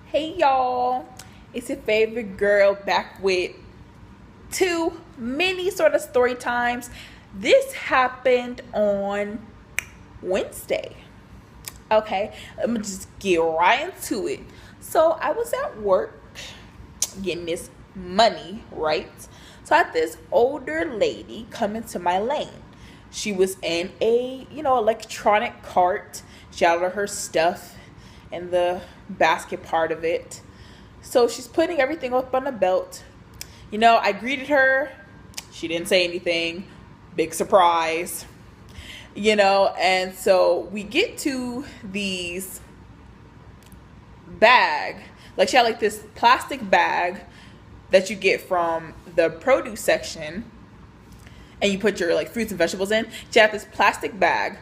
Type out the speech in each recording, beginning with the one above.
Hey y'all, it's your favorite girl back with two mini sort of story times. This happened on Wednesday. Okay, let me just get right into it. So I was at work getting this money, right? So I had this older lady come into my lane. She was in a, electronic cart. She had all of her stuff in the basket part of it. So she's putting everything up on a belt. I greeted her. She didn't say anything. Big surprise. And so we get to these bag. Like, she had like this plastic bag that you get from the produce section, and you put your like fruits and vegetables in. She had this plastic bag.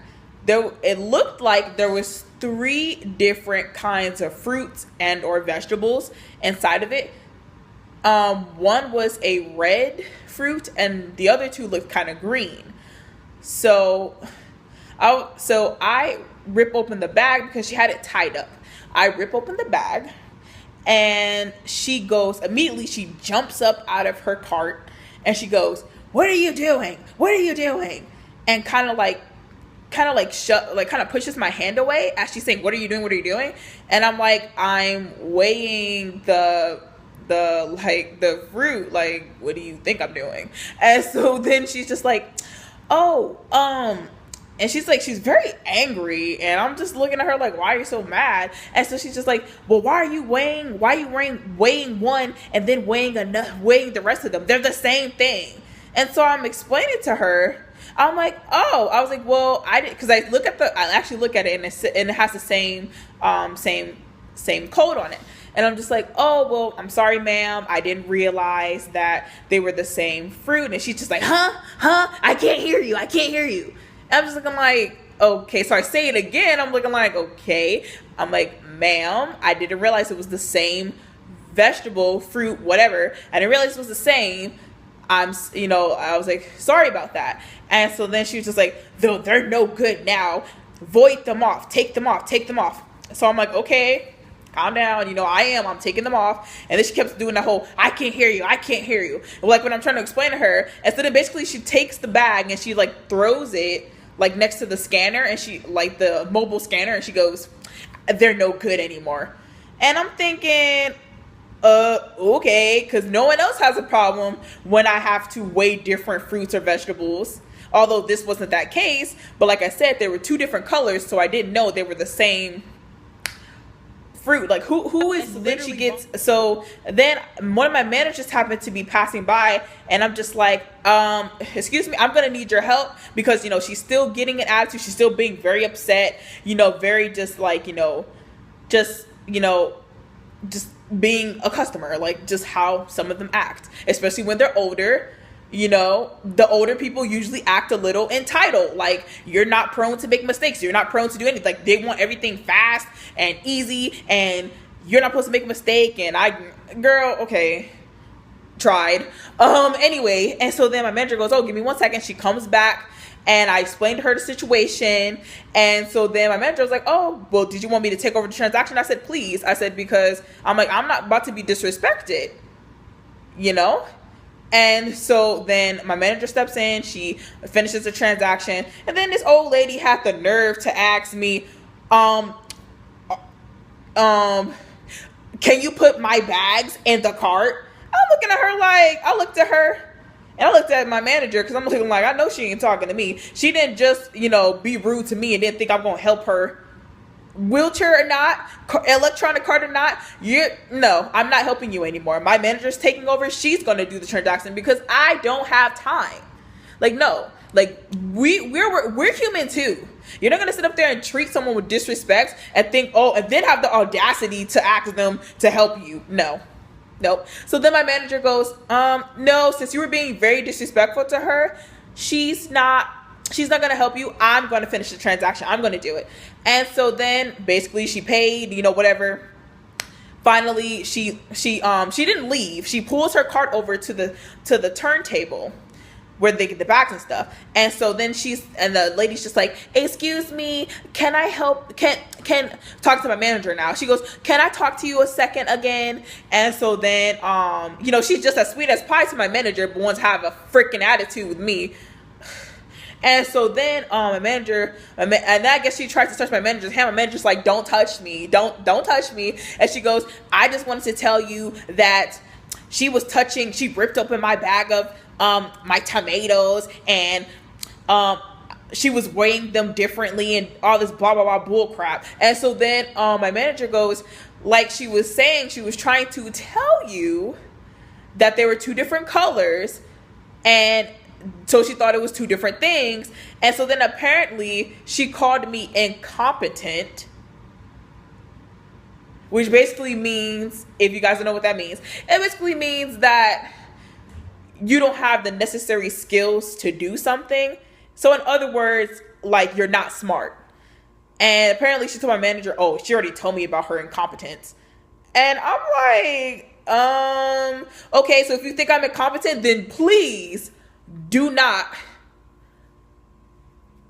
It looked like there was 3 different kinds of fruits and or vegetables inside of it. One was a red fruit, and the other 2 looked kind of green. So I rip open the bag because she had it tied up. I rip open the bag, and she jumps up out of her cart, and she goes, "What are you doing? What are you doing?" And kind of pushes my hand away as she's saying, "What are you doing? What are you doing?" And I'm like, "I'm weighing the fruit. Like, what do you think I'm doing?" And so then she's just like, "Oh, and she's very angry, and I'm just looking at her like, "Why are you so mad?" And so she's just like, "Well, why are you weighing one and then weighing the rest of them? They're the same thing." And so I'm explaining to her. I'm like, "Oh," I was like, "Well, I did," because I actually look at it, and it has the same code on it. And I'm just like, "Oh, well, I'm sorry, ma'am. I didn't realize that they were the same fruit." And she's just like, huh? I can't hear you. And I'm just looking like, okay. So I say it again. I'm looking like, okay. I'm like, "Ma'am, I didn't realize it was the same vegetable, fruit, whatever. I didn't realize it was the same. I was like, sorry about that." And so then she was just like, "Though they're no good now. Void them off. Take them off. So I'm like, okay, calm down. I'm taking them off. And then she kept doing that whole, I can't hear you. Like, when I'm trying to explain to her. And so then basically she takes the bag and she like throws it like next to the scanner, and she like the mobile scanner, and she goes, "They're no good anymore." And I'm thinking, okay, because no one else has a problem when I have to weigh different fruits or vegetables. Although this wasn't that case, but like I said, there were 2 different colors, so I didn't know they were the same fruit. Like, who is literally gets. So then one of my managers happened to be passing by, and I'm just like, "Excuse me, I'm gonna need your help," because she's still getting an attitude. She's still being very upset. Very just like just being a customer, like just how some of them act, especially when they're older. The older people usually act a little entitled. Like, you're not prone to make mistakes. You're not prone to do anything. Like, they want everything fast and easy, and you're not supposed to make a mistake. And girl, okay, tried. Anyway, and so then my manager goes, "Oh, give me 1 second." She comes back, and I explained to her the situation. And so then my manager was like, "Oh, well, did you want me to take over the transaction?" I said, "Please." I said, because I'm like, I'm not about to be disrespected, And so then my manager steps in, she finishes the transaction, and then this old lady had the nerve to ask me, "Can you put my bags in the cart?" I'm looking at her like, I looked at her, and I looked at my manager, because I'm looking like, I know she ain't talking to me. She didn't just, be rude to me and didn't think I'm going to help her. Wheelchair or not, electronic card or not, no, I'm not helping you anymore. My manager's taking over. She's going to do the transaction because I don't have time. Like, no, like we're human too. You're not going to sit up there and treat someone with disrespect and think, and then have the audacity to ask them to help you. No. Nope. So then my manager goes, "No, since you were being very disrespectful to her, she's not going to help you. I'm going to finish the transaction. I'm going to do it." And so then basically she paid, whatever. Finally, she didn't leave. She pulls her cart over to the turntable. where they get the bags and stuff. And so then the lady's just like, excuse me, can I help, can talk to my manager now. She goes, can I talk to you a second again? And so then, you know, she's just as sweet as pie to my manager, but wants to have a freaking attitude with me. And so then my manager, and I guess she tries to touch my manager's hand. My manager's like, don't touch me, don't touch me. And she goes, I just wanted to tell you that she ripped open my bag of my tomatoes, and she was weighing them differently and all this blah blah blah bull crap. And so then my manager goes, like she was saying, she was trying to tell you that they were two different colors, and so she thought it was two different things. And so then apparently she called me incompetent, which basically means, if you guys don't know what that means, it basically means that you don't have the necessary skills to do something. So in other words, like, you're not smart. And apparently she told my manager, oh, she already told me about her incompetence. And I'm like, okay, so if you think I'm incompetent, then please do not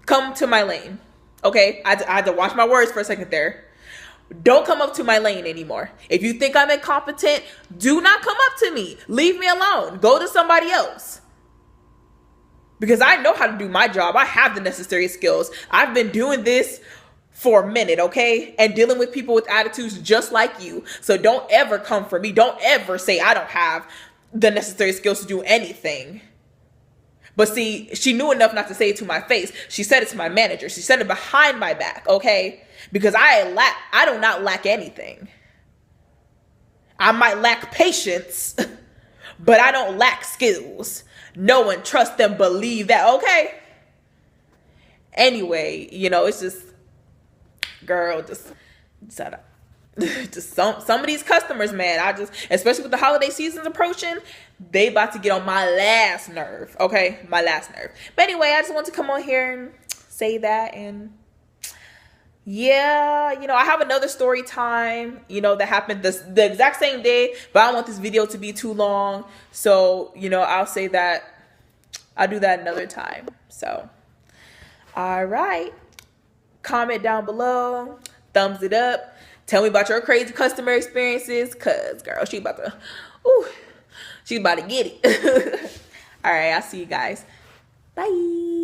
come to my lane. Okay, I had to watch my words for a second there. Don't come up to my lane anymore. If you think I'm incompetent, do not come up to me. Leave me alone. Go to somebody else. Because I know how to do my job. I have the necessary skills. I've been doing this for a minute, okay? And dealing with people with attitudes just like you. So don't ever come for me. Don't ever say I don't have the necessary skills to do anything. But see, she knew enough not to say it to my face. She said it to my manager. She said it behind my back, okay? Because I do not lack anything. I might lack patience, but I don't lack skills. No one trust them, believe that, okay? Anyway, you know, it's just, girl, just shut up. Just some of these customers, man, especially with the holiday seasons approaching, they about to get on my last nerve, okay? My last nerve. But anyway, I just want to come on here and say that. And yeah, you know, I have another story time, you know, that happened the exact same day, but I don't want this video to be too long. So, you know, I'll say that, I'll do that another time. So, all right. Comment down below, thumbs it up. Tell me about your crazy customer experiences, cause girl, she about to get it. All right, I'll see you guys. Bye.